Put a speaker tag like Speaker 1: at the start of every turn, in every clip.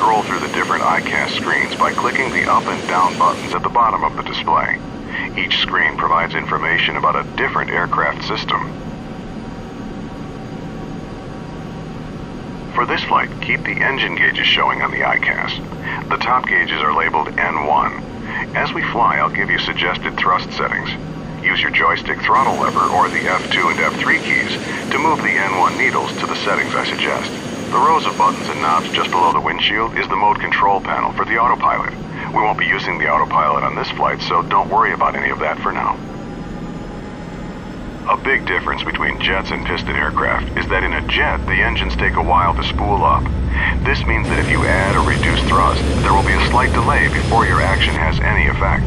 Speaker 1: scroll through the different ICAS screens by clicking the up and down buttons at the bottom of the display. Each screen provides information about a different aircraft system. For this flight, keep the engine gauges showing on the ICAS. The top gauges are labeled N1. As we fly, I'll give you suggested thrust settings. Use your joystick throttle lever or the F2 and F3 keys to move the N1 needles to the settings I suggest. The rows of buttons and knobs just below the windshield is the mode control panel for the autopilot. We won't be using the autopilot on this flight, so don't worry about any of that for now. A big difference between jets and piston aircraft is that in a jet, the engines take a while to spool up. This means that if you add or reduce thrust, there will be a slight delay before your action has any effect.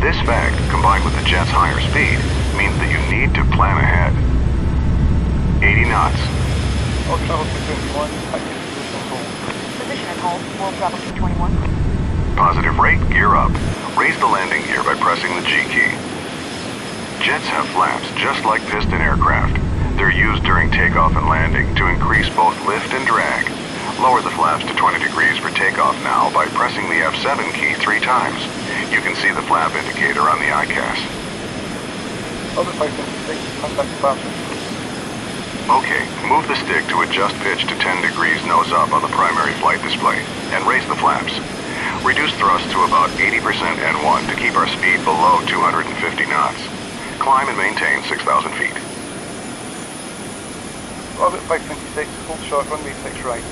Speaker 1: This fact, combined with the jet's higher speed, means that you need to plan ahead. 80 knots.
Speaker 2: Position and hold. World Bravo 221.
Speaker 1: Positive rate, gear up. Raise the landing gear by pressing the G key. Jets have flaps just like piston aircraft. They're used during takeoff and landing to increase both lift and drag. Lower the flaps to 20 degrees for takeoff now by pressing the F7 key 3 times. You can see the flap indicator on the ICAS. Okay, move the stick to adjust pitch to 10 degrees nose up on the primary flight display, and raise the flaps. Reduce thrust to about 80% N1 to keep our speed below 250 knots. Climb and maintain 6,000 feet.
Speaker 3: Orbit 526, hold short, runway 6 right.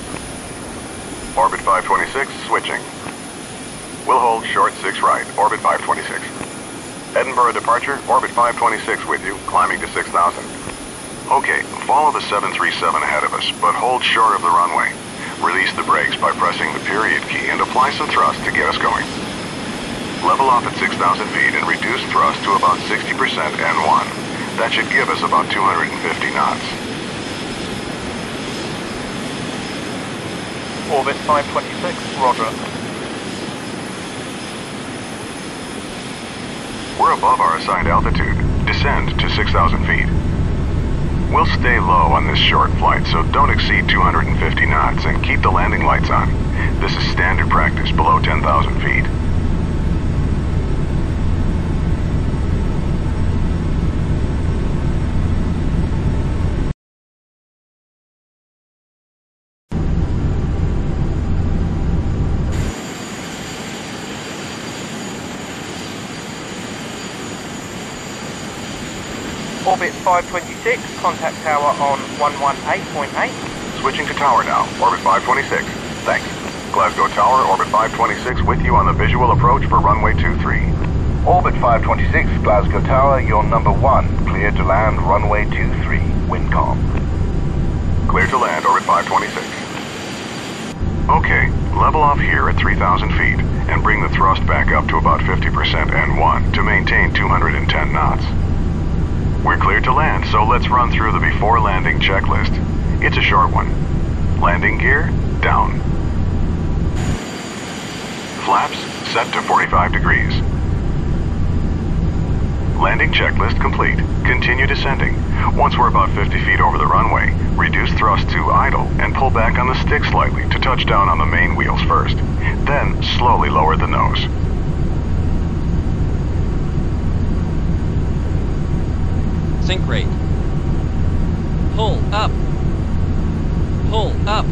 Speaker 1: Orbit 526, switching. We'll hold short 6 right, orbit 526. Edinburgh departure, orbit 526 with you, climbing to 6,000. Okay, follow the 737 ahead of us, but hold short of the runway. Release the brakes by pressing the period key and apply some thrust to get us going. Level off at 6,000 feet and reduce thrust to about 60% N1. That should give us about 250 knots.
Speaker 3: Orbit 526, roger.
Speaker 1: We're above our assigned altitude. Descend to 6,000 feet. We'll stay low on this short flight, so don't exceed 250 knots and keep the landing lights on. This is standard practice below 10,000 feet.
Speaker 3: Orbit 526, contact tower on 118.8.
Speaker 1: Switching to tower now, orbit 526. Thanks. Glasgow Tower, orbit 526 with you on the visual approach for runway 23.
Speaker 4: Orbit 526, Glasgow Tower, you're number 1. Clear to land, runway 23. Wind calm.
Speaker 1: Clear to land, orbit 526. Okay, level off here at 3,000 feet and bring the thrust back up to about 50% N1 to maintain 210 knots. We're cleared to land, so let's run through the before landing checklist. It's a short one. Landing gear, down. Flaps, set to 45 degrees. Landing checklist complete. Continue descending. Once we're about 50 feet over the runway, reduce thrust to idle and pull back on the stick slightly to touch down on the main wheels first. Then, slowly lower the nose.
Speaker 5: Sink rate. Pull up. Pull up.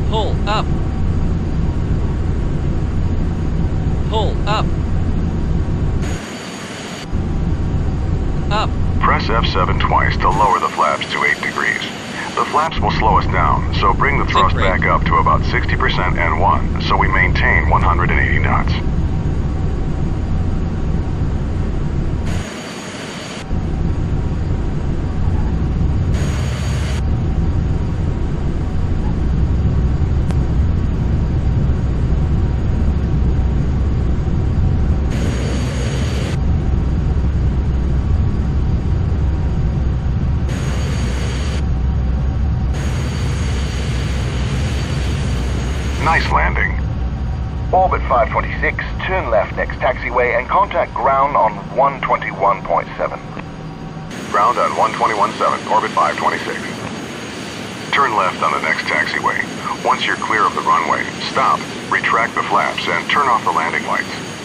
Speaker 5: Pull up. Pull up. Up.
Speaker 1: Press F7 twice to lower the flaps to 8 degrees. The flaps will slow us down, so bring the thrust back up to about 60% N1 so we maintain 180 knots. Nice landing.
Speaker 4: Orbit 526, turn left next taxiway and contact ground on 121.7.
Speaker 1: Ground on 121.7, orbit 526. Turn left on the next taxiway. Once you're clear of the runway, stop, retract the flaps, and turn off the landing lights.